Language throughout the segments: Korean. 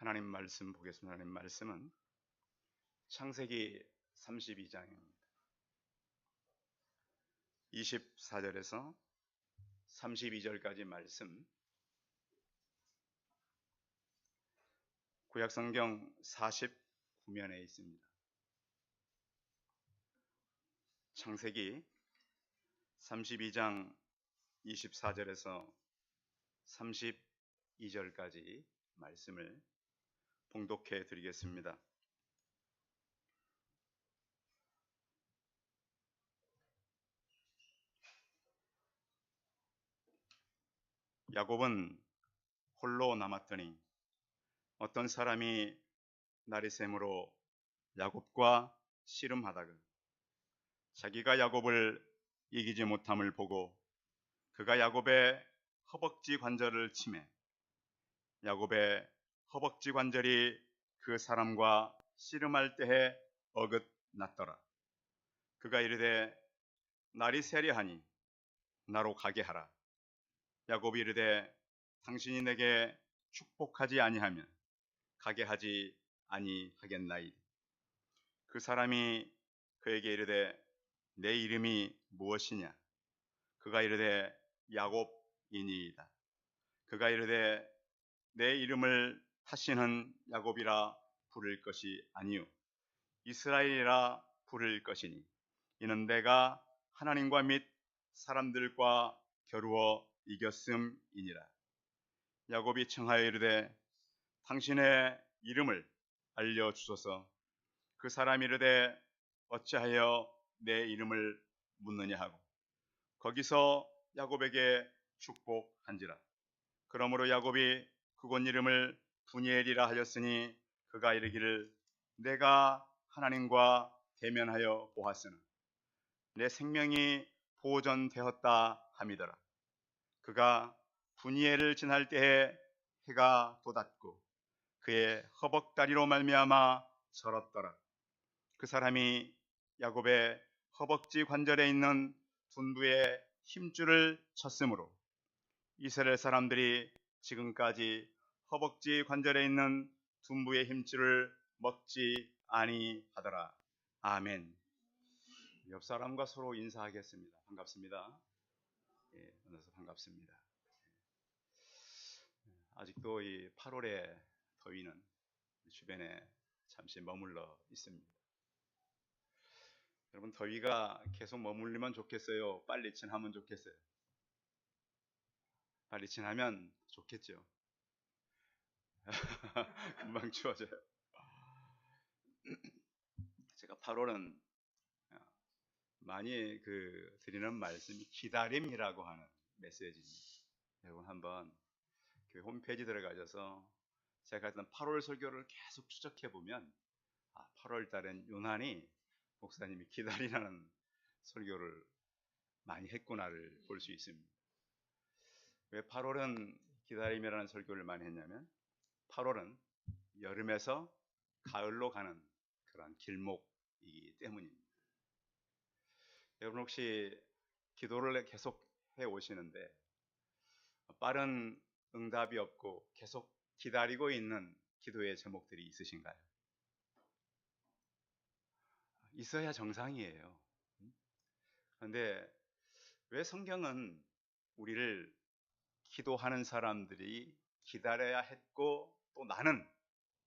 하나님 말씀 보겠습니다. 하나님 말씀은 창세기 32장입니다. 24절에서 32절까지 말씀, 구약성경 49면에 있습니다. 창세기 32장 24절에서 32절까지 말씀을 봉독해 드리겠습니다. 야곱은 홀로 남았더니 어떤 사람이 나리샘으로 야곱과 씨름하다가 자기가 야곱을 이기지 못함을 보고 그가 야곱의 허벅지 관절을 치매 야곱의 허벅지 관절이 그 사람과 씨름할 때에 어긋났더라. 그가 이르되 날이 세려하니 나로 가게 하라. 야곱이 이르되 당신이 내게 축복하지 아니하면 가게 하지 아니하겠나이다. 그 사람이 그에게 이르되 내 이름이 무엇이냐? 그가 이르되 야곱이니이다. 그가 이르되 내 이름을 다시는 야곱이라 부를 것이 아니요 이스라엘이라 부를 것이니 이는 내가 하나님과 및 사람들과 겨루어 이겼음이니라. 야곱이 청하여 이르되 당신의 이름을 알려주소서. 그 사람이 이르되 어찌하여 내 이름을 묻느냐 하고 거기서 야곱에게 축복한지라. 그러므로 야곱이 그곳 이름을 브니엘이라 하였으니 그가 이르기를 내가 하나님과 대면하여 보았으나 내 생명이 보존되었다 함이더라. 그가 브니엘을 지날 때에 해가 돋았고 그의 허벅다리로 말미암아 절었더라. 그 사람이 야곱의 허벅지 관절에 있는 둔부의 힘줄을 쳤으므로 이스라엘 사람들이 지금까지 허벅지 관절에 있는 둔부의 힘줄을 먹지 아니하더라. 아멘. 옆 사람과 서로 인사하겠습니다. 반갑습니다. 만나서 반갑습니다. 아직도 이 8월의 더위는 주변에 잠시 머물러 있습니다. 여러분, 더위가 계속 머물리면 좋겠어요? 빨리 지나면 좋겠어요? 빨리 지나면 좋겠죠. 금방 추워져요. 제가 8월은 많이 드리는 말씀이 기다림이라고 하는 메시지입니다. 여러분 한번 홈페이지 들어가셔서 제가 했던 8월 설교를 계속 추적해 보면 8월 달엔 유난히 목사님이 기다리라는 설교를 많이 했구나를 볼 수 있습니다. 왜 8월은 기다림이라는 설교를 많이 했냐면 8월은 여름에서 가을로 가는 그런 길목이기 때문입니다. 여러분 혹시 기도를 계속 해 오시는데 빠른 응답이 없고 계속 기다리고 있는 기도의 제목들이 있으신가요? 있어야 정상이에요. 그런데 왜 성경은 우리를 기도하는 사람들이 기다려야 했고 또 나는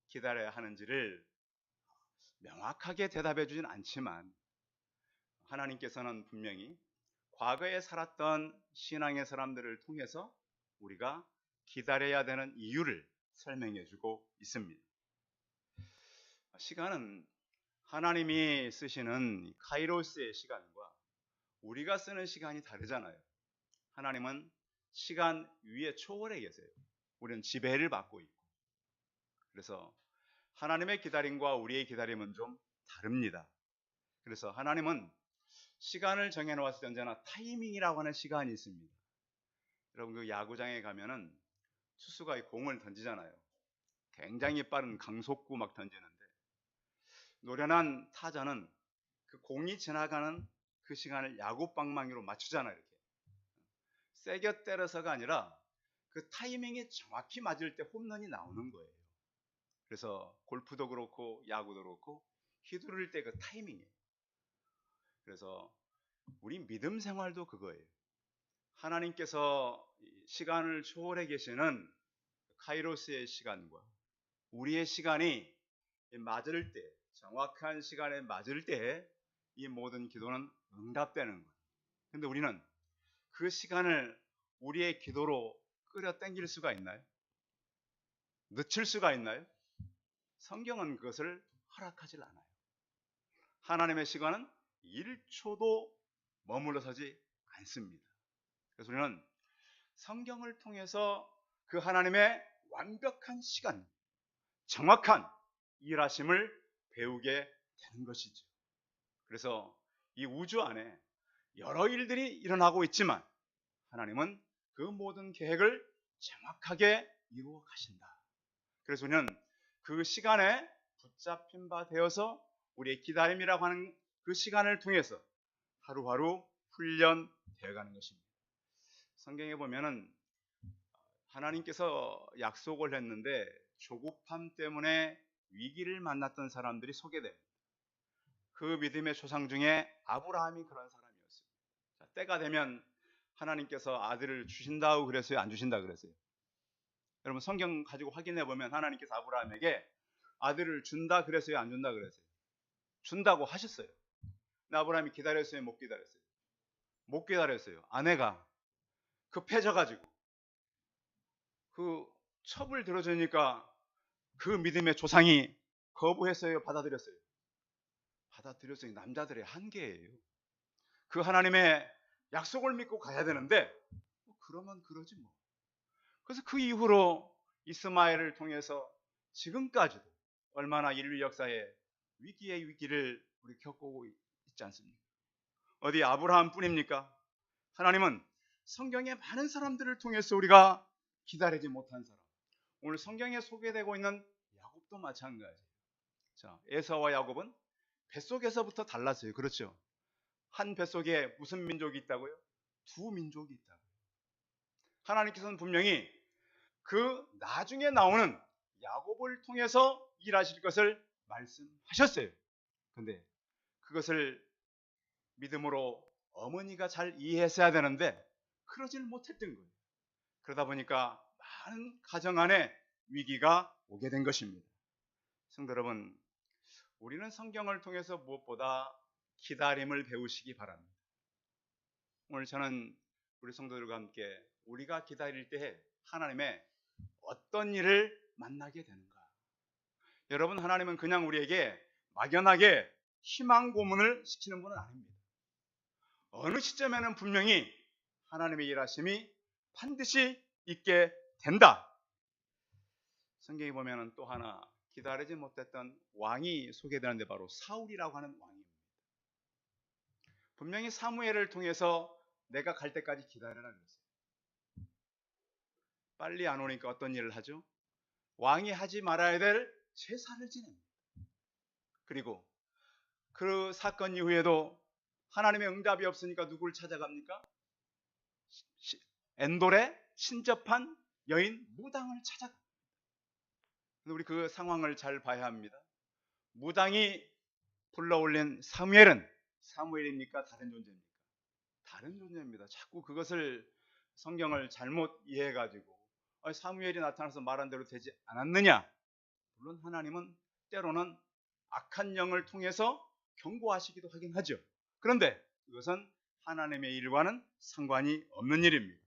기다려야 하는지를 명확하게 대답해 주진 않지만 하나님께서는 분명히 과거에 살았던 신앙의 사람들을 통해서 우리가 기다려야 되는 이유를 설명해 주고 있습니다. 시간은 하나님이 쓰시는 카이로스의 시간과 우리가 쓰는 시간이 다르잖아요. 하나님은 시간 위에 초월해 계세요. 우리는 지배를 받고 있고. 그래서 하나님의 기다림과 우리의 기다림은 좀 다릅니다. 그래서 하나님은 시간을 정해놓았을 때 언제나 타이밍이라고 하는 시간이 있습니다. 여러분 그 야구장에 가면은 투수가 이 공을 던지잖아요. 굉장히 빠른 강속구 막 던지는데 노련한 타자는 그 공이 지나가는 그 시간을 야구방망이로 맞추잖아요. 이렇게 세게 때려서가 아니라 그 타이밍이 정확히 맞을 때 홈런이 나오는 거예요. 그래서 골프도 그렇고 야구도 그렇고 휘두를 때 그 타이밍이에요. 그래서 우리 믿음 생활도 그거예요. 하나님께서 시간을 초월해 계시는 카이로스의 시간과 우리의 시간이 맞을 때, 정확한 시간에 맞을 때 이 모든 기도는 응답되는 거예요. 근데 우리는 그 시간을 우리의 기도로 끌어당길 수가 있나요? 늦출 수가 있나요? 성경은 그것을 허락하지 않아요. 하나님의 시간은 1초도 머물러서지 않습니다. 그래서 우리는 성경을 통해서 그 하나님의 완벽한 시간, 정확한 일하심을 배우게 되는 것이죠. 그래서 이 우주 안에 여러 일들이 일어나고 있지만 하나님은 그 모든 계획을 정확하게 이루어 가신다. 그래서 우리는 그 시간에 붙잡힌 바 되어서 우리의 기다림이라고 하는 그 시간을 통해서 하루하루 훈련되어 가는 것입니다. 성경에 보면은 하나님께서 약속을 했는데 조급함 때문에 위기를 만났던 사람들이 소개됩니다. 그 믿음의 조상 중에 아브라함이 그런 사람이었어요. 자, 때가 되면 하나님께서 아들을 주신다고 그랬어요? 안 주신다 그랬어요? 여러분 성경 가지고 확인해 보면 하나님께서 아브라함에게 아들을 준다 그랬어요? 안 준다 그랬어요? 준다고 하셨어요. 근데 아브라함이 기다렸어요? 못 기다렸어요? 못 기다렸어요. 아내가 급해져가지고 그 첩을 들어주니까 그 믿음의 조상이 거부했어요? 받아들였어요? 받아들였어요. 남자들의 한계예요. 그 하나님의 약속을 믿고 가야 되는데 그러면 그러지 뭐. 그래서 그 이후로 이스마엘을 통해서 지금까지도 얼마나 인류 역사에 위기의 위기를 우리 겪고 있지 않습니까? 어디 아브라함 뿐입니까? 하나님은 성경의 많은 사람들을 통해서 우리가 기다리지 못한 사람, 오늘 성경에 소개되고 있는 야곱도 마찬가지예요. 자, 에사와 야곱은 뱃속에서부터 달랐어요. 그렇죠? 한 뱃속에 무슨 민족이 있다고요? 두 민족이 있다고요. 하나님께서는 분명히 그 나중에 나오는 야곱을 통해서 일하실 것을 말씀하셨어요. 근데 그것을 믿음으로 어머니가 잘 이해했어야 되는데 그러질 못했던 거예요. 그러다 보니까 많은 가정 안에 위기가 오게 된 것입니다. 성도 여러분, 우리는 성경을 통해서 무엇보다 기다림을 배우시기 바랍니다. 오늘 저는 우리 성도들과 함께 우리가 기다릴 때에 하나님의 어떤 일을 만나게 되는가? 여러분, 하나님은 그냥 우리에게 막연하게 희망 고문을 시키는 분은 아닙니다. 어느 시점에는 분명히 하나님의 일하심이 반드시 있게 된다. 성경에 보면 또 하나 기다리지 못했던 왕이 소개되는데 바로 사울이라고 하는 왕입니다. 분명히 사무엘을 통해서 내가 갈 때까지 기다려라 그랬어요. 빨리 안 오니까 어떤 일을 하죠? 왕이 하지 말아야 될 제사를 지냅니다. 그리고 그 사건 이후에도 하나님의 응답이 없으니까 누구를 찾아갑니까? 엔돌에 신접한 여인 무당을 찾아갑니다. 우리 그 상황을 잘 봐야 합니다. 무당이 불러올린 사무엘은 사무엘입니까? 다른 존재입니까? 다른 존재입니다. 자꾸 그것을 성경을 잘못 이해해가지고 사무엘이 나타나서 말한 대로 되지 않았느냐? 물론 하나님은 때로는 악한 영을 통해서 경고하시기도 하긴 하죠. 그런데 그것은 하나님의 일과는 상관이 없는 일입니다.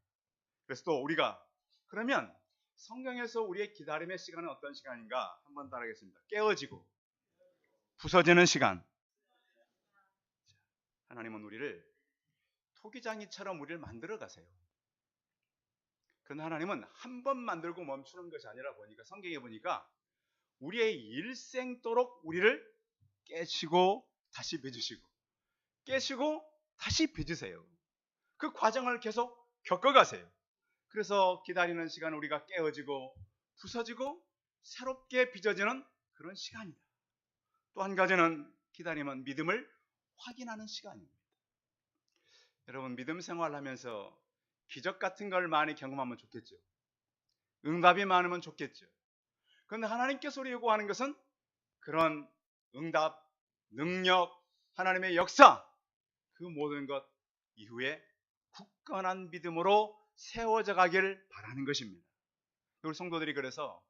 그래서 또 우리가 그러면 성경에서 우리의 기다림의 시간은 어떤 시간인가? 한번 따라하겠습니다. 깨어지고 부서지는 시간. 하나님은 우리를 토기장이처럼 우리를 만들어 가세요. 그런데 하나님은 한 번 만들고 멈추는 것이 아니라 보니까 성경에 보니까 우리의 일생도록 우리를 깨시고 다시 빚으시고 깨시고 다시 빚으세요. 그 과정을 계속 겪어가세요. 그래서 기다리는 시간 우리가 깨어지고 부서지고 새롭게 빚어지는 그런 시간이다. 또 한 가지는 기다림은 믿음을 확인하는 시간입니다. 여러분 믿음 생활하면서 기적 같은 걸 많이 경험하면 좋겠죠. 응답이 많으면 좋겠죠. 그런데 하나님께서 우리 요구하는 것은 그런 응답, 능력, 하나님의 역사, 그 모든 것 이후에 굳건한 믿음으로 세워져 가기를 바라는 것입니다. 우리 성도들이 그래서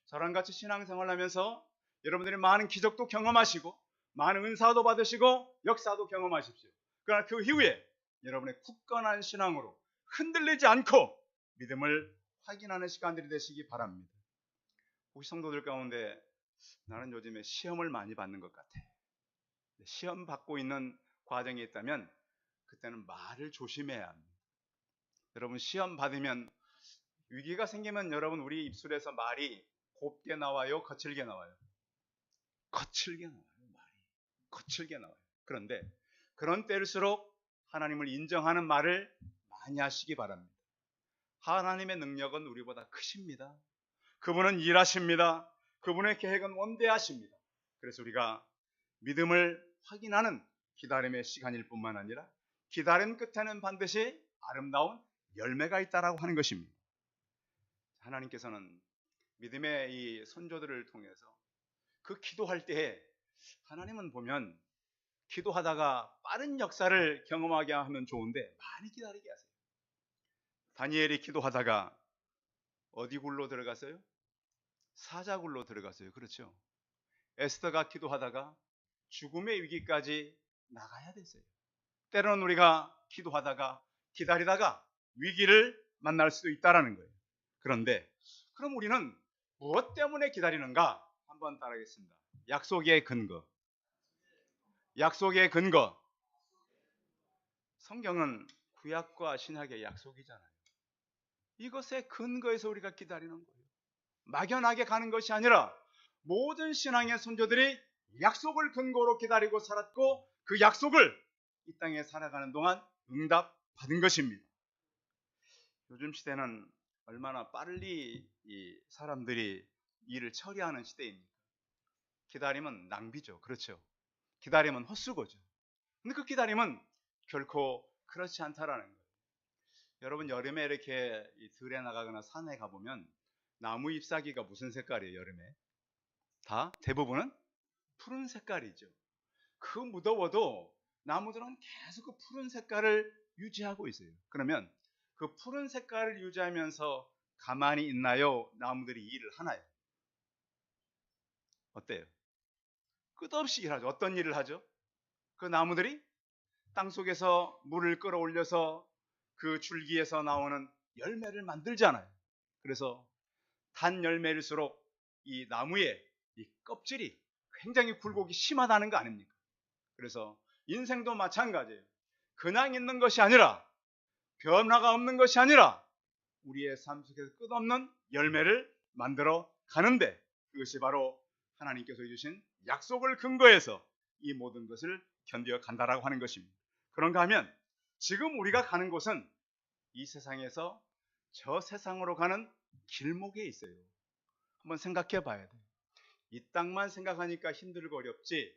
저랑 같이 신앙생활을 하면서 여러분들이 많은 기적도 경험하시고 많은 은사도 받으시고 역사도 경험하십시오. 그러나 그 이후에 여러분의 굳건한 신앙으로 흔들리지 않고 믿음을 확인하는 시간들이 되시기 바랍니다. 혹시 성도들 가운데 나는 요즘에 시험을 많이 받는 것 같아, 시험 받고 있는 과정이 있다면 그때는 말을 조심해야 합니다. 여러분 시험 받으면 위기가 생기면 여러분 우리 입술에서 말이 곱게 나와요, 거칠게 나와요? 거칠게 나와요. 말이 거칠게 나와요. 그런데 그런 때일수록 하나님을 인정하는 말을 많이 하시기 바랍니다. 하나님의 능력은 우리보다 크십니다. 그분은 일하십니다. 그분의 계획은 원대하십니다. 그래서 우리가 믿음을 확인하는 기다림의 시간일 뿐만 아니라 기다림 끝에는 반드시 아름다운 열매가 있다라고 하는 것입니다. 하나님께서는 믿음의 이 선조들을 통해서 그 기도할 때에 하나님은 보면 기도하다가 빠른 역사를 경험하게 하면 좋은데 많이 기다리게 하세요. 다니엘이 기도하다가 어디 굴로 들어갔어요? 사자굴로 들어갔어요. 그렇죠? 에스더가 기도하다가 죽음의 위기까지 나가야 됐어요. 때로는 우리가 기도하다가 기다리다가 위기를 만날 수도 있다라는 거예요. 그런데 그럼 우리는 무엇 때문에 기다리는가? 한번 따라하겠습니다. 약속의 근거. 약속의 근거. 성경은 구약과 신약의 약속이잖아요. 이것의 근거에서 우리가 기다리는 거예요. 막연하게 가는 것이 아니라 모든 신앙의 선조들이 약속을 근거로 기다리고 살았고 그 약속을 이 땅에 살아가는 동안 응답받은 것입니다. 요즘 시대는 얼마나 빨리 이 사람들이 일을 처리하는 시대입니까? 기다림은 낭비죠. 그렇죠? 기다림은 헛수고죠. 근데 그 기다림은 결코 그렇지 않다라는 거예요. 여러분 여름에 이렇게 들에 나가거나 산에 가보면 나무 잎사귀가 무슨 색깔이에요? 여름에 다 대부분은 푸른 색깔이죠. 그 무더워도 나무들은 계속 그 푸른 색깔을 유지하고 있어요. 그러면 그 푸른 색깔을 유지하면서 가만히 있나요? 나무들이 일을 하나요? 어때요? 끝없이 일하죠. 어떤 일을 하죠? 그 나무들이 땅속에서 물을 끌어올려서 그 줄기에서 나오는 열매를 만들잖아요. 그래서 단 열매일수록 이 나무의 이 껍질이 굉장히 굴곡이 심하다는 거 아닙니까? 그래서 인생도 마찬가지예요. 그냥 있는 것이 아니라 변화가 없는 것이 아니라 우리의 삶 속에서 끝없는 열매를 만들어 가는데 그것이 바로 하나님께서 주신 약속을 근거해서 이 모든 것을 견뎌 간다라고 하는 것입니다. 그런가 하면 지금 우리가 가는 곳은 이 세상에서 저 세상으로 가는 길목에 있어요. 한번 생각해 봐야 돼요. 이 땅만 생각하니까 힘들고 어렵지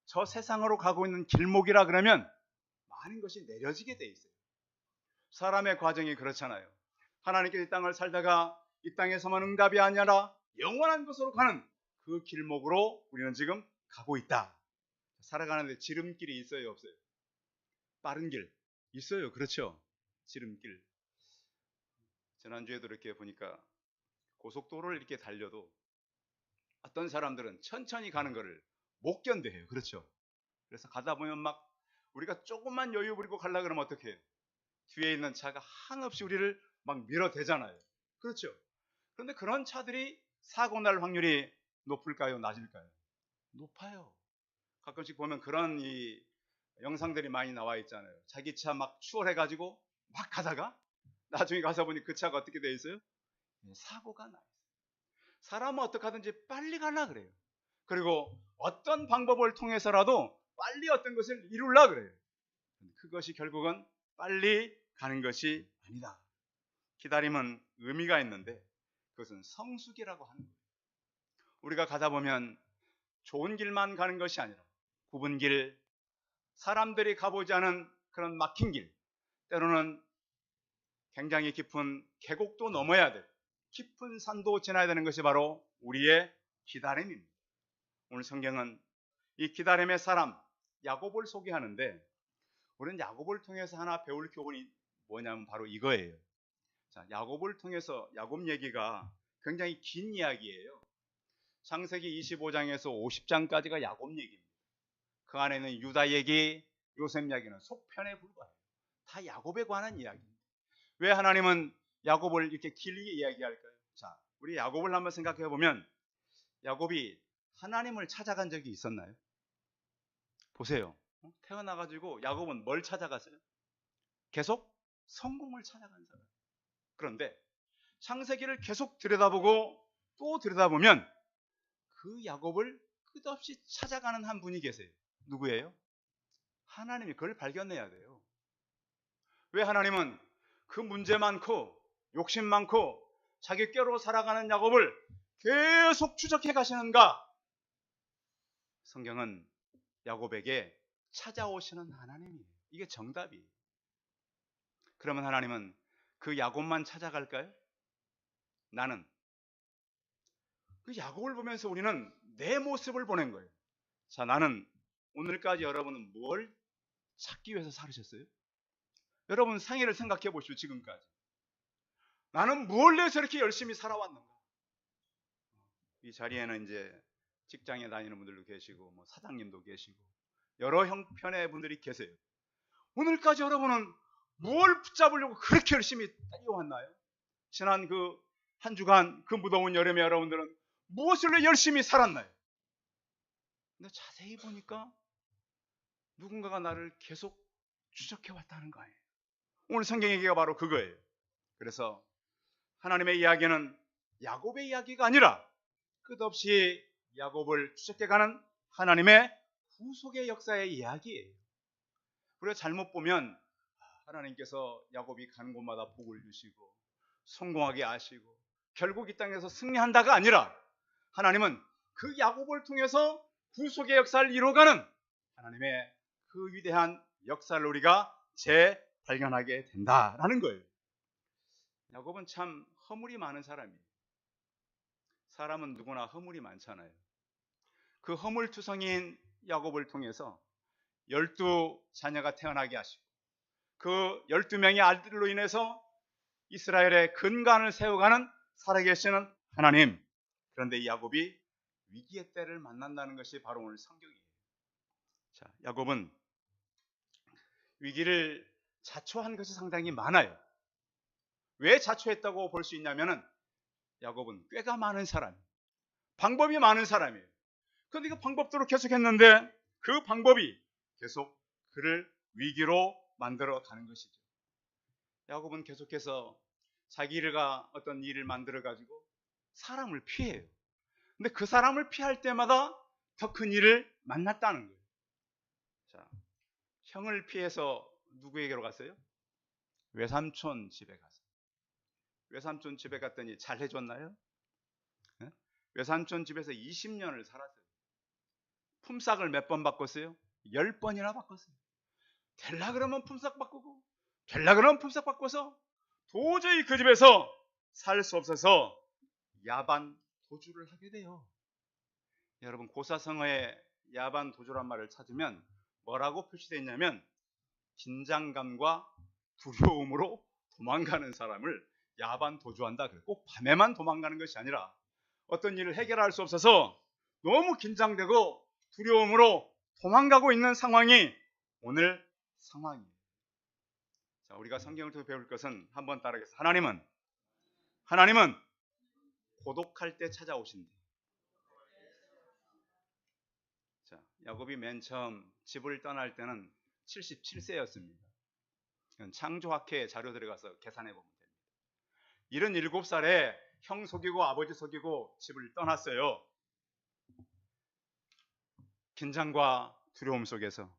저 세상으로 가고 있는 길목이라 그러면 많은 것이 내려지게 돼 있어요. 사람의 과정이 그렇잖아요. 하나님께서 이 땅을 살다가 이 땅에서만 응답이 아니라 영원한 곳으로 가는 그 길목으로 우리는 지금 가고 있다. 살아가는데 지름길이 있어요, 없어요? 빠른 길 있어요. 그렇죠? 지름길. 지난주에도 이렇게 보니까 고속도로를 이렇게 달려도 어떤 사람들은 천천히 가는 것을 못 견뎌해요. 그렇죠? 그래서 가다 보면 막 우리가 조금만 여유 부리고 가려고 그러면 어떻게 해요? 뒤에 있는 차가 한없이 우리를 막 밀어대잖아요. 그렇죠? 그런데 그런 차들이 사고 날 확률이 높을까요? 낮을까요? 높아요. 가끔씩 보면 그런 이 영상들이 많이 나와 있잖아요. 자기 차 막 추월해가지고 막 가다가 나중에 가서 보니 그 차가 어떻게 돼 있어요? 사고가 나요. 사람은 어떻게 하든지 빨리 가려 그래요. 그리고 어떤 방법을 통해서라도 빨리 어떤 것을 이루려 그래요. 그것이 결국은 빨리 가는 것이 아니다. 기다림은 의미가 있는데 그것은 성숙이라고 하는 거예요. 우리가 가다 보면 좋은 길만 가는 것이 아니라 굽은 길, 사람들이 가보지 않은 그런 막힌 길, 때로는 굉장히 깊은 계곡도 넘어야 돼요. 깊은 산도 지나야 되는 것이 바로 우리의 기다림입니다. 오늘 성경은 이 기다림의 사람 야곱을 소개하는데, 우리는 야곱을 통해서 하나 배울 교훈이 뭐냐면 바로 이거예요. 자, 야곱을 통해서 야곱 얘기가 굉장히 긴 이야기예요. 창세기 25장에서 50장까지가 야곱 얘기입니다. 그 안에는 유다 얘기, 요셉 이야기는 속편에 불과해요. 다 야곱에 관한 이야기입니다. 왜 하나님은 야곱을 이렇게 길게 이야기할까요? 자, 우리 야곱을 한번 생각해 보면 야곱이 하나님을 찾아간 적이 있었나요? 보세요. 태어나가지고 야곱은 뭘 찾아갔어요? 계속 성공을 찾아간 사람. 그런데 창세기를 계속 들여다보고 또 들여다보면 그 야곱을 끝없이 찾아가는 한 분이 계세요. 누구예요? 하나님이 그걸 발견해야 돼요. 왜 하나님은 그 문제 많고 욕심 많고 자기 꾀로 살아가는 야곱을 계속 추적해 가시는가? 성경은 야곱에게 찾아오시는 하나님이에요. 이게 정답이에요. 그러면 하나님은 그 야곱만 찾아갈까요? 나는 그 야곱을 보면서 우리는 내 모습을 보낸 거예요. 자, 나는 오늘까지 여러분은 뭘 찾기 위해서 살으셨어요? 여러분 생애를 생각해 보시오. 지금까지 나는 뭘 위해서 이렇게 열심히 살아왔는가? 이 자리에는 이제 직장에 다니는 분들도 계시고 뭐 사장님도 계시고 여러 형편의 분들이 계세요. 오늘까지 여러분은 뭘 붙잡으려고 그렇게 열심히 달려왔나요? 지난 그 한 주간 그 무더운 여름에 여러분들은 무엇을 위해 열심히 살았나요? 근데 자세히 보니까 누군가가 나를 계속 추적해 왔다는 거예요. 오늘 성경 얘기가 바로 그거예요. 그래서 하나님의 이야기는 야곱의 이야기가 아니라 끝없이 야곱을 추적해가는 하나님의 구속의 역사의 이야기예요. 우리가 잘못 보면 하나님께서 야곱이 가는 곳마다 복을 주시고 성공하게 하시고 결국 이 땅에서 승리한다가 아니라 하나님은 그 야곱을 통해서 구속의 역사를 이루어가는 하나님의 그 위대한 역사를 우리가 재발견하게 된다라는 거예요. 야곱은 참 허물이 많은 사람이에요. 사람은 누구나 허물이 많잖아요. 그 허물투성이인 야곱을 통해서 12자녀가 태어나게 하시고 그 12명의 아들로 인해서 이스라엘의 근간을 세워가는 살아계시는 하나님. 그런데 이 야곱이 위기의 때를 만난다는 것이 바로 오늘 성경이에요. 자, 야곱은 위기를 자초한 것이 상당히 많아요. 왜 자초했다고 볼 수 있냐면은 야곱은 꾀가 많은 사람이에요. 방법이 많은 사람이에요. 그런데 그 방법대로 계속 했는데 그 방법이 계속 그를 위기로 만들어 가는 것이죠. 야곱은 계속해서 자기가 어떤 일을 만들어 가지고 사람을 피해요. 근데 그 사람을 피할 때마다 더 큰 일을 만났다는 거예요. 자, 형을 피해서 누구에게로 갔어요? 외삼촌 집에 갔어요. 외삼촌 집에 갔더니 잘 해줬나요? 네? 외삼촌 집에서 20년을 살았어요. 품삯을 몇 번 바꿨어요? 10번이나 바꿨어요. 될라 그러면 품삯 바꾸고 될라 그러면 품삯 바꿔서 도저히 그 집에서 살 수 없어서 야반 도주를 하게 돼요. 여러분 고사성어에 야반 도주란 말을 찾으면 뭐라고 표시되어 있냐면 긴장감과 두려움으로 도망가는 사람을 야반 도주한다. 꼭 밤에만 도망가는 것이 아니라 어떤 일을 해결할 수 없어서 너무 긴장되고 두려움으로 도망가고 있는 상황이 오늘 상황이에요. 자, 우리가 성경을 통해 배울 것은 한번 따라하겠습니다. 하나님은 고독할 때 찾아오신다. 자, 야곱이 맨 처음 집을 떠날 때는 77세였습니다. 창조학회 자료 들어가서 계산해 보면 됩니다. 77살에 형 속이고 아버지 속이고 집을 떠났어요. 긴장과 두려움 속에서.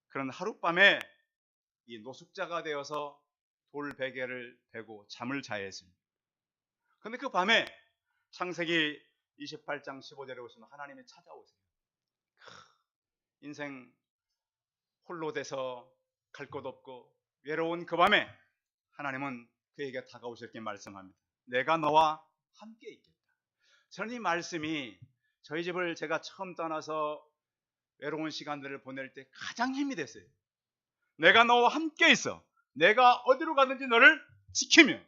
그런 하룻밤에 이 노숙자가 되어서 돌베개를 베고 잠을 자야 했습니다. 그런데 그 밤에 창세기 28장 15절에 보시면 하나님이 찾아오세요. 인생 홀로 돼서 갈 곳 없고 외로운 그 밤에 하나님은 그에게 다가오셨게 말씀합니다. 내가 너와 함께 있겠다. 저는 이 말씀이 저희 집을 제가 처음 떠나서 외로운 시간들을 보낼 때 가장 힘이 됐어요. 내가 너와 함께 있어. 내가 어디로 가든지 너를 지키며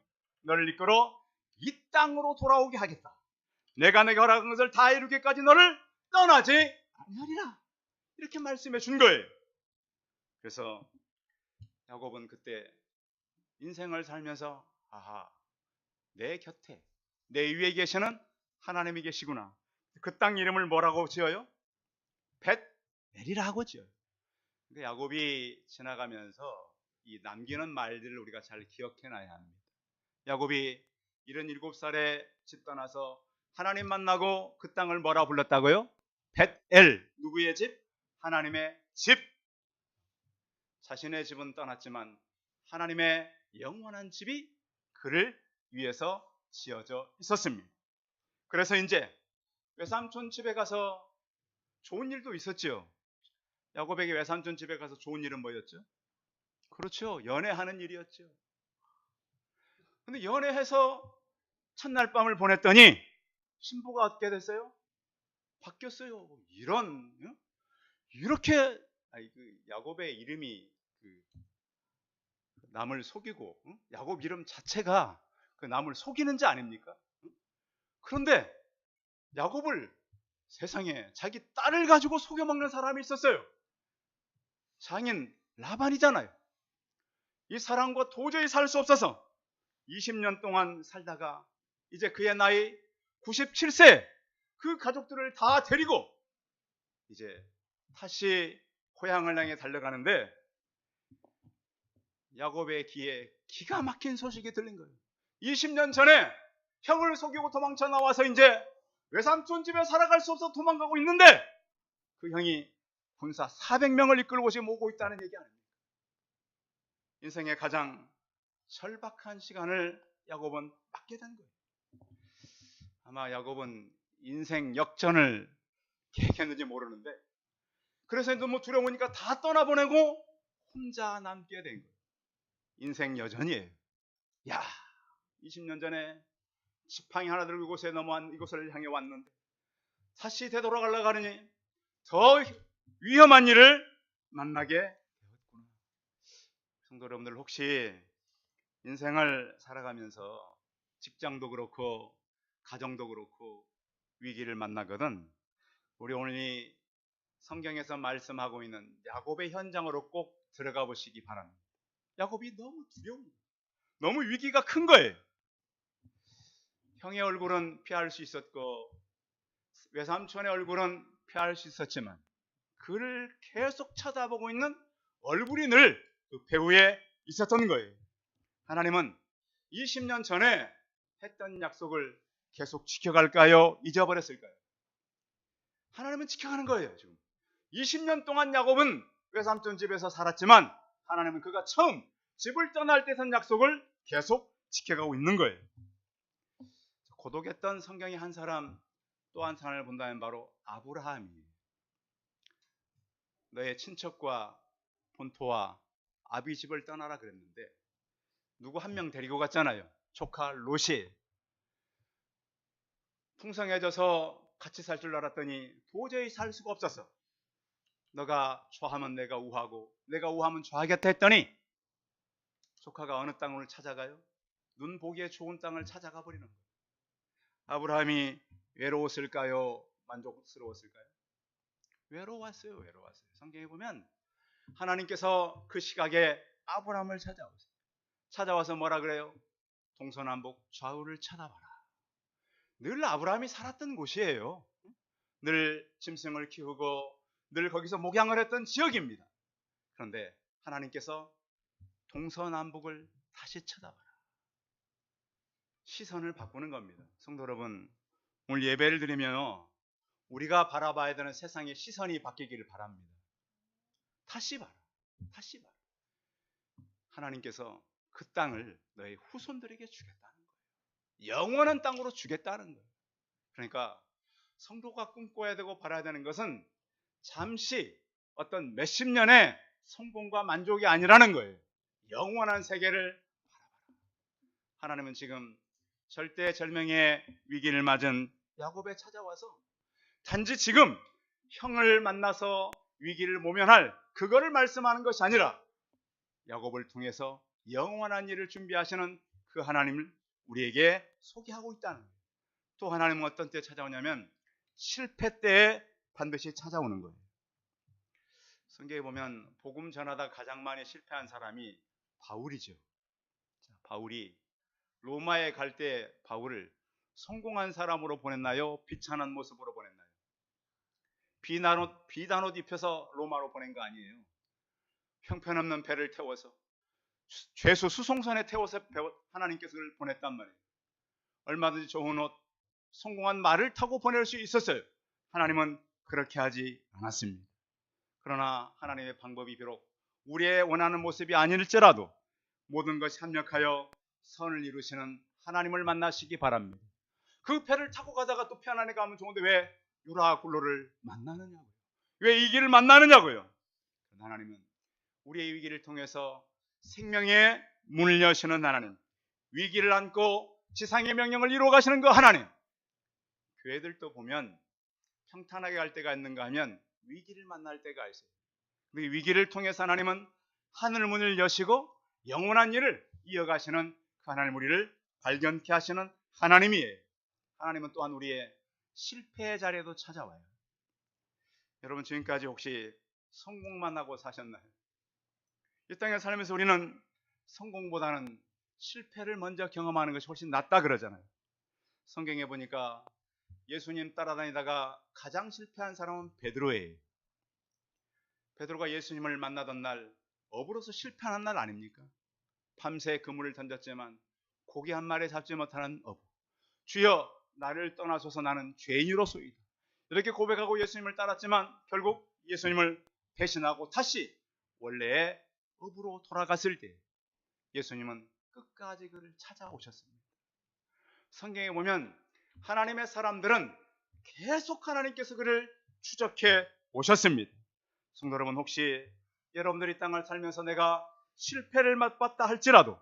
너를 이끌어 이 땅으로 돌아오게 하겠다. 내가 내가 허락한 것을 다 이루기까지 너를 떠나지 아니하리라. 이렇게 말씀해 준 거예요. 그래서 야곱은 그때 인생을 살면서 아하, 내 곁에 내 위에 계시는 하나님이 계시구나. 그 땅 이름을 뭐라고 지어요? 벳엘이라 하고 지어요. 야곱이 지나가면서 이 남기는 말들을 우리가 잘 기억해놔야 합니다. 야곱이 77살에 집 떠나서 하나님 만나고 그 땅을 뭐라 불렀다고요? 벳엘. 누구의 집? 하나님의 집. 자신의 집은 떠났지만 하나님의 영원한 집이 그를 위해서 지어져 있었습니다. 그래서 이제 외삼촌 집에 가서 좋은 일도 있었지요. 야곱에게 외삼촌 집에 가서 좋은 일은 뭐였죠? 그렇죠. 연애하는 일이었죠. 근데 연애해서 첫날 밤을 보냈더니 신부가 어떻게 됐어요? 바뀌었어요. 이렇게 야곱의 이름이 남을 속이고 야곱 이름 자체가 그 남을 속이는 자 아닙니까? 그런데 야곱을 세상에 자기 딸을 가지고 속여먹는 사람이 있었어요. 장인 라반이잖아요. 이 사람과 도저히 살 수 없어서 20년 동안 살다가 이제 그의 나이 97세 그 가족들을 다 데리고 이제 다시 고향을 향해 달려가는데 야곱의 귀에 기가 막힌 소식이 들린 거예요. 20년 전에 형을 속이고 도망쳐 나와서 이제 외삼촌 집에 살아갈 수 없어 도망가고 있는데 그 형이 군사 400명을 이끌고 지금 오고 있다는 얘기 아닙니까? 인생의 가장 절박한 시간을 야곱은 맞게 된 거예요. 아마 야곱은 인생 역전을 계획했는지 모르는데 그래서 너무 두려우니까 다 떠나보내고 혼자 남게 된 거예요. 인생 여전이에요. 야, 20년 전에 지팡이 하나 들고 이곳을 향해 왔는데 다시 되돌아가려고 하느니 더 위험한 일을 만나게 되었구나. 성도 여러분들 혹시 인생을 살아가면서 직장도 그렇고 가정도 그렇고 위기를 만나거든 우리 오늘 이 성경에서 말씀하고 있는 야곱의 현장으로 꼭 들어가 보시기 바랍니다. 야곱이 너무 두려워요. 너무 위기가 큰 거예요. 형의 얼굴은 피할 수 있었고 외삼촌의 얼굴은 피할 수 있었지만 그를 계속 쳐다보고 있는 얼굴이 늘 그 배후에 있었던 거예요. 하나님은 20년 전에 했던 약속을 계속 지켜갈까요? 잊어버렸을까요? 하나님은 지켜가는 거예요. 지금 20년 동안 야곱은 외삼촌 집에서 살았지만 하나님은 그가 처음 집을 떠날 때 선 약속을 계속 지켜가고 있는 거예요. 고독했던 성경의 한 사람 또 한 사람을 본다면 바로 아브라함이에요. 너의 친척과 본토와 아비 집을 떠나라 그랬는데 누구 한 명 데리고 갔잖아요. 조카 롯이. 풍성해져서 같이 살 줄 알았더니 도저히 살 수가 없었어. 너가 좋아하면 내가 우하고 내가 우하면 좋아하겠다 했더니 조카가 어느 땅을 찾아가요? 눈 보기에 좋은 땅을 찾아가 버리는 거예요. 아브라함이 외로웠을까요? 만족스러웠을까요? 외로웠어요. 성경에 보면 하나님께서 그 시각에 아브라함을 찾아오세요. 찾아와서 뭐라 그래요? 동서남북 좌우를 쳐다봐라. 늘 아브라함이 살았던 곳이에요. 늘 짐승을 키우고 늘 거기서 목양을 했던 지역입니다. 그런데 하나님께서 동서남북을 다시 쳐다봐라. 시선을 바꾸는 겁니다. 성도 여러분, 오늘 예배를 드리면 우리가 바라봐야 되는 세상의 시선이 바뀌기를 바랍니다. 다시 봐라. 하나님께서 그 땅을 너의 후손들에게 주겠다는 거예요. 영원한 땅으로 주겠다는 거예요. 그러니까 성도가 꿈꿔야 되고 바라야 되는 것은 잠시 어떤 몇십 년의 성공과 만족이 아니라는 거예요. 영원한 세계를 바라봐라. 하나님은 지금 절대절명의 위기를 맞은 야곱에 찾아와서 단지 지금 형을 만나서 위기를 모면할 그거를 말씀하는 것이 아니라 야곱을 통해서 영원한 일을 준비하시는 그 하나님을 우리에게 소개하고 있다는 거예요. 또 하나님은 어떤 때에 찾아오냐면 실패 때에 반드시 찾아오는 거예요. 성경에 보면 복음 전하다 가장 많이 실패한 사람이 바울이죠. 바울이 로마에 갈 때 바울을 성공한 사람으로 보냈나요? 비천한 모습으로 보냈나요? 비단옷 입혀서 로마로 보낸 거 아니에요. 형편없는 배를 태워서 죄수 수송선에 태워서 하나님께서 그를 보냈단 말이에요. 얼마든지 좋은 옷, 성공한 말을 타고 보낼 수 있었어요. 하나님은 그렇게 하지 않았습니다. 그러나 하나님의 방법이 비록 우리의 원하는 모습이 아닐지라도 모든 것이 합력하여 선을 이루시는 하나님을 만나시기 바랍니다. 그 배를 타고 가다가 또 편안히 가면 좋은데 왜 유라굴로를 만나느냐고요. 왜 이 길을 만나느냐고요. 하나님은 우리의 위기를 통해서 생명의 문을 여시는 하나님, 위기를 안고 지상의 명령을 이루어 가시는 그 하나님. 교회들도 보면 평탄하게 갈 때가 있는가 하면 위기를 만날 때가 있어요. 그 위기를 통해서 하나님은 하늘 문을 여시고 영원한 일을 이어가시는 그 하나님, 우리를 발견케 하시는 하나님이에요. 하나님은 또한 우리의 실패의 자리에도 찾아와요. 여러분, 지금까지 혹시 성공만 하고 사셨나요? 이 땅에 살면서 우리는 성공보다는 실패를 먼저 경험하는 것이 훨씬 낫다 그러잖아요. 성경에 보니까 예수님 따라다니다가 가장 실패한 사람은 베드로예요. 베드로가 예수님을 만나던 날 어부로서 실패한 날 아닙니까? 밤새 그물을 던졌지만 고기 한 마리 잡지 못하는 어부. 주여, 나를 떠나소서, 나는 죄인으로소이다. 이렇게 고백하고 예수님을 따랐지만 결국 예수님을 배신하고 다시 원래의 어부로 돌아갔을 때 예수님은 끝까지 그를 찾아오셨습니다. 성경에 보면 하나님의 사람들은 계속 하나님께서 그를 추적해 오셨습니다. 성도 여러분, 혹시 여러분들이 땅을 살면서 내가 실패를 맛봤다 할지라도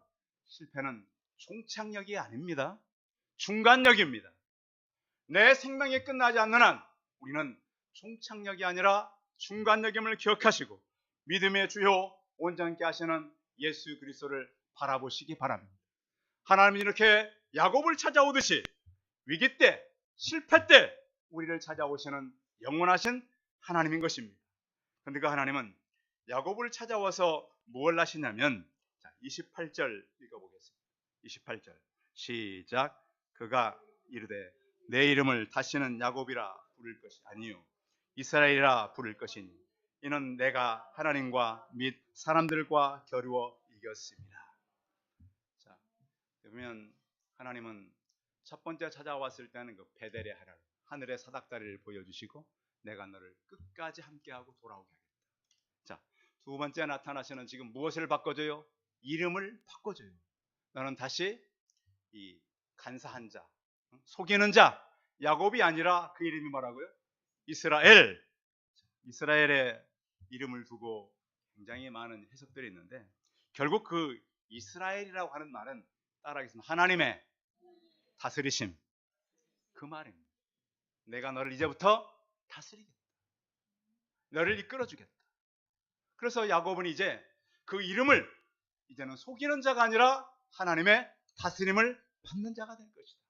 실패는 종착역이 아닙니다. 중간역입니다. 내 생명이 끝나지 않는 한 우리는 종착역이 아니라 중간역임을 기억하시고 믿음의 주요 온전케 하시는 예수 그리스도를 바라보시기 바랍니다. 하나님이 이렇게 야곱을 찾아오듯이 위기 때, 실패 때 우리를 찾아오시는 영원하신 하나님인 것입니다. 그런데 그 하나님은 야곱을 찾아와서 무엇을 하시냐면 28절 읽어보겠습니다. 28절 시작. 그가 이르되 내 이름을 다시는 야곱이라 부를 것이 아니요 이스라엘이라 부를 것이니 이는 내가 하나님과 및 사람들과 겨루어 이겼습니다. 자, 그러면 하나님은 첫 번째 찾아왔을 때는 그 베델의 하늘의 사닥다리를 보여주시고 내가 너를 끝까지 함께하고 돌아오게 하겠다. 자, 두 번째 나타나시는 지금 무엇을 바꿔줘요? 이름을 바꿔줘요. 너는 다시 이 간사한 자, 속이는 자, 야곱이 아니라 그 이름이 뭐라고요? 이스라엘. 이스라엘의 이름을 두고 굉장히 많은 해석들이 있는데 결국 그 이스라엘이라고 하는 말은 따라하겠습니다. 하나님의 다스리심, 그 말입니다. 내가 너를 이제부터 다스리겠다. 너를 이끌어주겠다. 그래서 야곱은 이제 그 이름을 이제는 속이는 자가 아니라 하나님의 다스림을 받는 자가 될 것이다.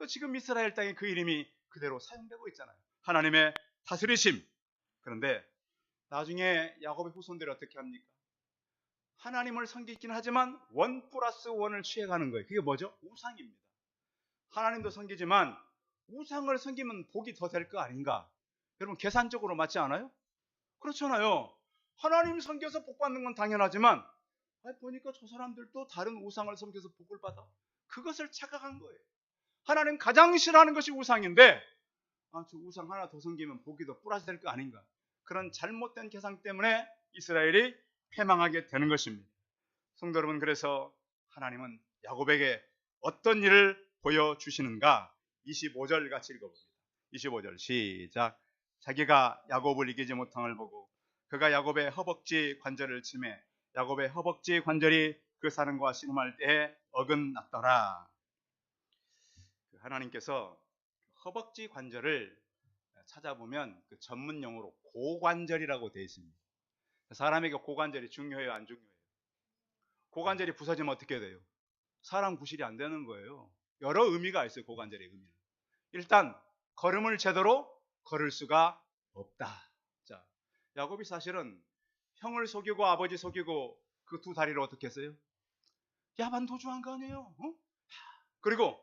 지금 이스라엘 땅에 그 이름이 그대로 사용되고 있잖아요. 하나님의 다스리심. 그런데 나중에 야곱의 후손들이 어떻게 합니까? 하나님을 섬기긴 하지만 1+1을 취해가는 거예요. 그게 뭐죠? 우상입니다. 하나님도 섬기지만 우상을 섬기면 복이 더 될 거 아닌가? 여러분, 계산적으로 맞지 않아요? 그렇잖아요. 하나님 섬겨서 복 받는 건 당연하지만 보니까 저 사람들도 다른 우상을 섬겨서 복을 받아. 그것을 착각한 거예요. 하나님 가장 싫어하는 것이 우상인데 저 우상 하나 더 섬기면 복이 더 플러스 될 거 아닌가? 그런 잘못된 계산 때문에 이스라엘이 패망하게 되는 것입니다. 성도 여러분, 그래서 하나님은 야곱에게 어떤 일을 보여주시는가? 25절 같이 읽어봅니다. 25절 시작. 자기가 야곱을 이기지 못함을 보고 그가 야곱의 허벅지 관절을 치매 야곱의 허벅지 관절이 그 사람과 씨름할 때에 어긋났더라. 하나님께서 허벅지 관절을 찾아보면 그 전문 용어로 고관절이라고 되어 있습니다. 사람에게 고관절이 중요해요, 안 중요해요? 고관절이 부서지면 어떻게 돼요? 사람 구실이 안 되는 거예요. 여러 의미가 있어요, 고관절의 의미는. 일단 걸음을 제대로 걸을 수가 없다. 자, 야곱이 사실은 형을 속이고 아버지 속이고 그 두 다리를 어떻게 했어요? 야반 도주한 거 아니에요? 어? 그리고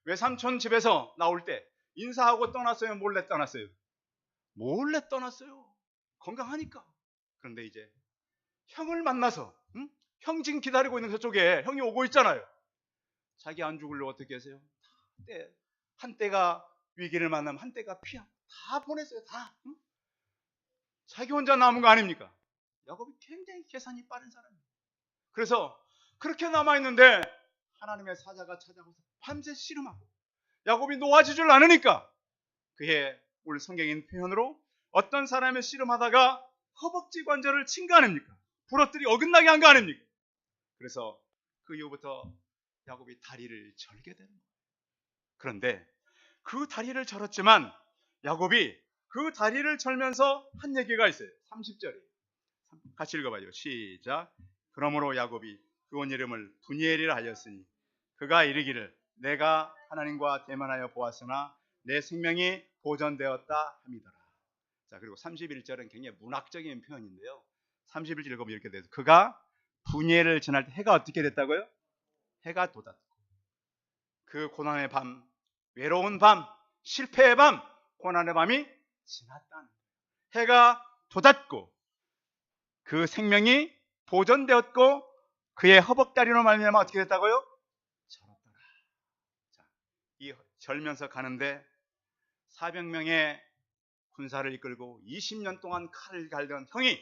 외삼촌 집에서 나올 때 인사하고 떠났어요? 몰래 떠났어요? 몰래 떠났어요. 건강하니까. 그런데 이제 형을 만나서 형 지금 기다리고 있는 저쪽에 형이 오고 있잖아요. 자기 안 죽으려고 어떻게 했어요? 한때가 위기를 만나면 한때가 피하 다 보냈어요. 다. 자기 혼자 남은 거 아닙니까? 야곱이 굉장히 계산이 빠른 사람이에요. 그래서 그렇게 남아있는데 하나님의 사자가 찾아와서 밤새 씨름하고 야곱이 놓아지질 않으니까 그의 오늘 성경인 표현으로 어떤 사람의 씨름하다가 허벅지 관절을 친 거 아닙니까? 부러뜨리 어긋나게 한 거 아닙니까? 그래서 그 이후부터 야곱이 다리를 절게 되는 거예요. 그런데 그 다리를 절었지만 야곱이 그 다리를 절면서 한 얘기가 있어요. 30절에 같이 읽어봐요. 시작. 그러므로 야곱이 그온 이름을 분이엘이라 하였으니 그가 이르기를 내가 하나님과 대면하여 보았으나 내 생명이 보존되었다 함이더라. 자, 그리고 31절은 굉장히 문학적인 표현인데요. 31절 읽으면 이렇게 돼서 그가 분이엘을 지날 때 해가 어떻게 됐다고요? 해가 돋았고 그 고난의 밤, 외로운 밤, 실패의 밤, 고난의 밤이 지났다는 거예요. 해가 돋았고 그 생명이 보존되었고 그의 허벅다리로 말미암아 어떻게 됐다고요? 절었더라. 자, 이 절면서 가는데 400명의 군사를 이끌고 20년 동안 칼을 갈던 형이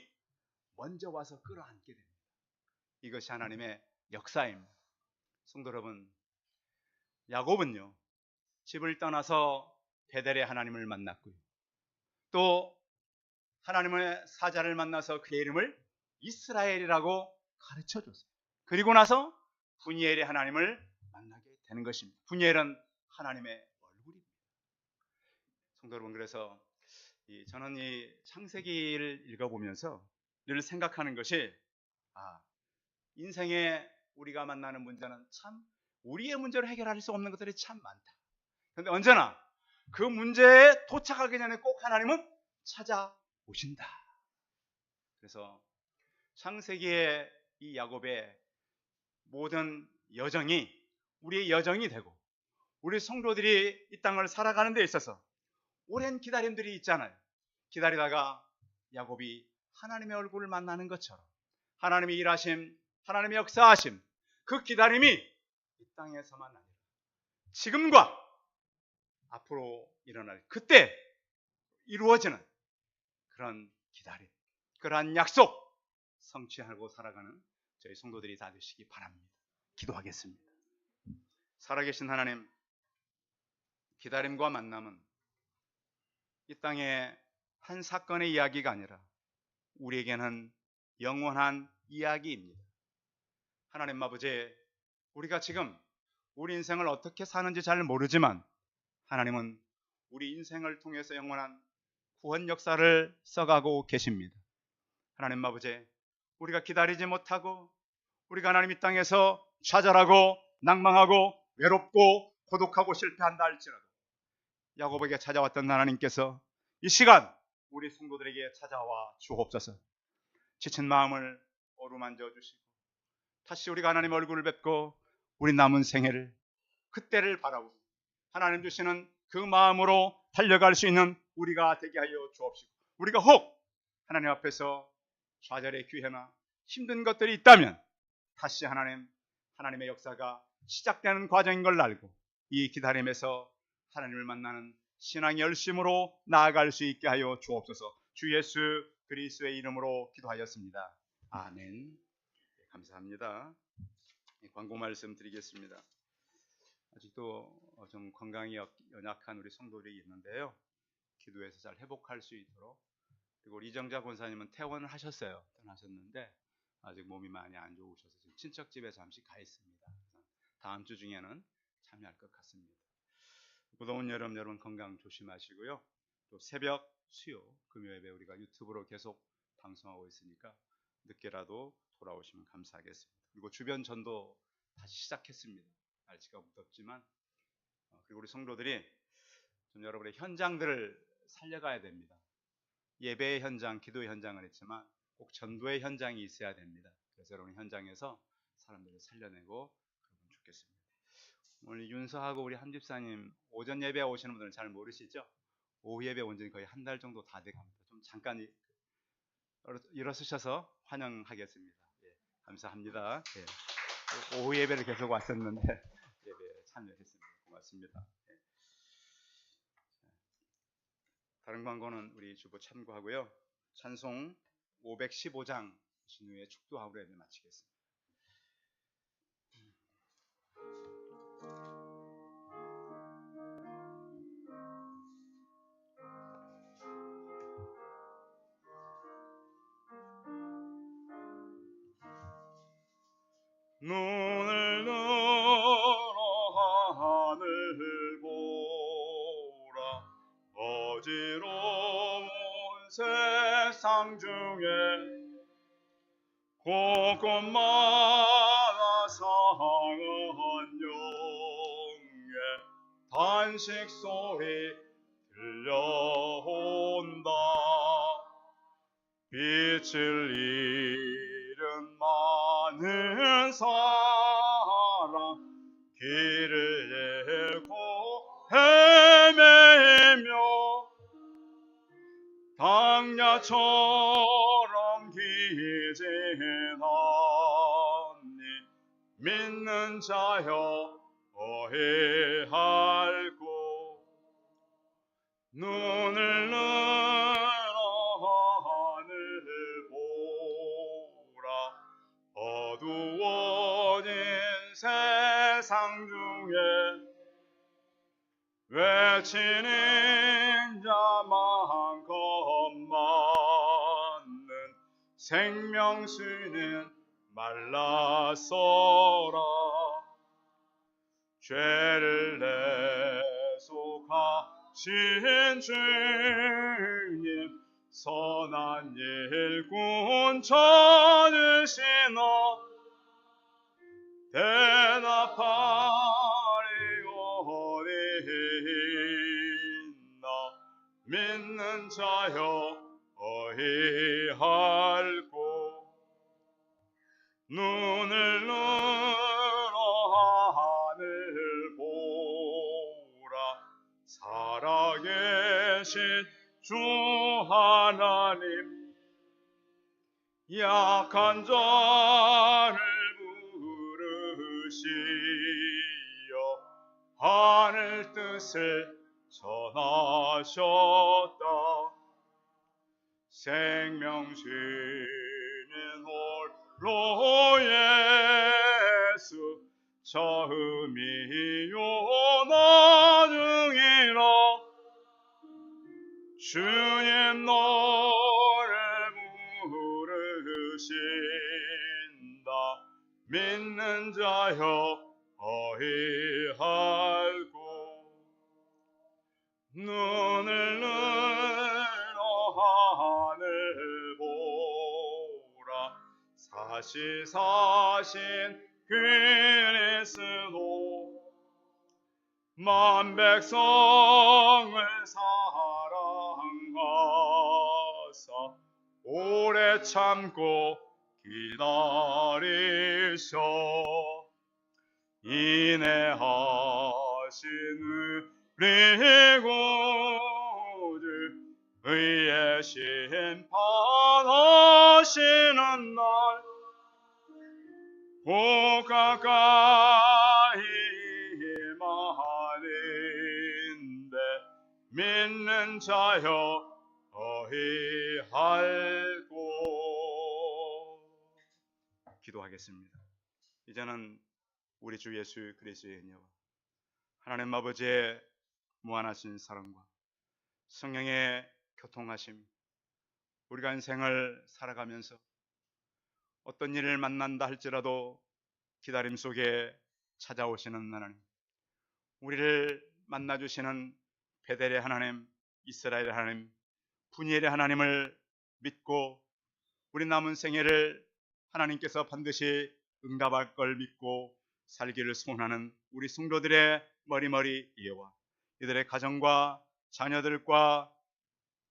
먼저 와서 끌어안게 됩니다. 이것이 하나님의 역사입니다. 성도 여러분, 야곱은요 집을 떠나서 베델에 하나님을 만났고요. 또 하나님의 사자를 만나서 그의 이름을 이스라엘이라고 가르쳐 줬어요. 그리고 나서 분이엘의 하나님을 만나게 되는 것입니다. 분이엘은 하나님의 얼굴입니다. 성도 여러분, 그래서 저는 이 창세기를 읽어보면서 늘 생각하는 것이 인생에 우리가 만나는 문제는 참 우리의 문제로 해결할 수 없는 것들이 참 많다. 그런데 언제나 그 문제에 도착하기 전에 꼭 하나님은 찾아오신다. 그래서 창세기의 이 야곱의 모든 여정이 우리의 여정이 되고 우리 성도들이 이 땅을 살아가는 데 있어서 오랜 기다림들이 있잖아요. 기다리다가 야곱이 하나님의 얼굴을 만나는 것처럼 하나님의 일하심, 하나님의 역사하심, 그 기다림이 이 땅에서만 아니라 지금과 앞으로 일어날 그때 이루어지는 그런 기다림, 그러한 약속 성취하고 살아가는 저희 성도들이 다 되시기 바랍니다. 기도하겠습니다. 살아계신 하나님, 기다림과 만남은 이 땅의 한 사건의 이야기가 아니라 우리에게는 영원한 이야기입니다. 하나님 아버지, 우리가 지금 우리 인생을 어떻게 사는지 잘 모르지만 하나님은 우리 인생을 통해서 영원한 구원 역사를 써가고 계십니다. 하나님 아버지, 우리가 기다리지 못하고 우리가 하나님 이 땅에서 좌절하고 낭망하고 외롭고 고독하고 실패한다 할지라도 야곱에게 찾아왔던 하나님께서 이 시간 우리 성도들에게 찾아와 주옵소서. 지친 마음을 어루만져 주시고 다시 우리가 하나님 얼굴을 뵙고 우리 남은 생애를 그때를 바라보고 하나님 주시는 그 마음으로 달려갈 수 있는 우리가 되게 하여 주옵시고 우리가 혹 하나님 앞에서 좌절의 기회나 힘든 것들이 있다면 다시 하나님의 역사가 시작되는 과정인 걸 알고 이 기다림에서 하나님을 만나는 신앙의 열심으로 나아갈 수 있게 하여 주옵소서. 주 예수 그리스도의 이름으로 기도하였습니다. 아멘. 감사합니다. 광고 말씀 드리겠습니다. 아직도 좀 건강이 연약한 우리 성도들이 있는데요. 기도해서 잘 회복할 수 있도록. 그리고 이정자 권사님은 퇴원을 하셨어요. 떠나셨는데 아직 몸이 많이 안 좋으셔서 지금 친척 집에 잠시 가 있습니다. 다음 주 중에는 참여할 것 같습니다. 무더운 여름 여러분 건강 조심하시고요. 또 새벽 수요 금요 예배 우리가 유튜브로 계속 방송하고 있으니까 늦게라도 돌아오시면 감사하겠습니다. 그리고 주변 전도 다시 시작했습니다. 날씨가 무덥지만 그리고 우리 성도들이 좀 여러분의 현장들을 살려가야 됩니다. 예배의 현장, 기도의 현장은 있지만 꼭 전도의 현장이 있어야 됩니다. 그래서 여러분 현장에서 사람들을 살려내고 그러면 좋겠습니다. 오늘 윤서하고 우리 한 집사님 오전 예배 오시는 분들은 잘 모르시죠? 오후 예배 온 지 거의 한 달 정도 다 돼갑니다. 좀 잠깐 일어서셔서 환영하겠습니다. 예, 감사합니다. 예, 오후 예배를 계속 왔었는데 예배에 참여했습니다. 고맙습니다. 예. 다른 광고는 우리 주보 참고하고요. 찬송 515장 신후의 축도하우로 예배 마치겠습니다. 눈을 들어 하늘 보라 어지러운 세상 중에 곳곳마다 상한 영의 단식 소리 들려온다. 빛을 잃은 많은 사람 길을 잃고 헤매며 당야처럼 기진하니 믿는 자여 어해할고 눈을 들어 하늘 보라 어두워진 세상 중에 외치는 자만큼 많은 생명수는 말랐어라. 죄를 내속하신 주님 선한 일꾼 찾으시나 대답하리 어디 있나 믿는 자여 어이할꼬 눈을 들어 하늘 보라 살아계신 주 하나님 약한 자를 부르시어 하늘 뜻을 전하셨다. 생명 주는 홀로 예수 처음이요 나중이라 주님 너를 부르신다. 믿는 자여 어이할꼬 눈을 들어 하늘 보라 사시사신 그리스도 만 백성을 사랑하사 오래 참고 기다리셔 인내하신 우리 구주 의의 심판하시는 날 곧 가까이 말인데 믿는 자여 어이할꼬 기도하겠습니다. 이제는 우리 주 예수 그리스도의 은혜와 하나님 아버지의 무한하신 사랑과 성령의 교통하심 우리가 인생을 살아가면서 어떤 일을 만난다 할지라도 기다림 속에 찾아오시는 하나님 우리를 만나주시는 베델의 하나님, 이스라엘의 하나님, 분이엘의 하나님을 믿고 우리 남은 생애를 하나님께서 반드시 응답할 걸 믿고 살기를 소원하는 우리 성도들의 머리머리 이해와 이들의 가정과 자녀들과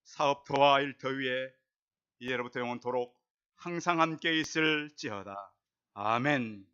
사업터와 일터 위에 이제로부터 영원토록 항상 함께 있을지어다. 아멘.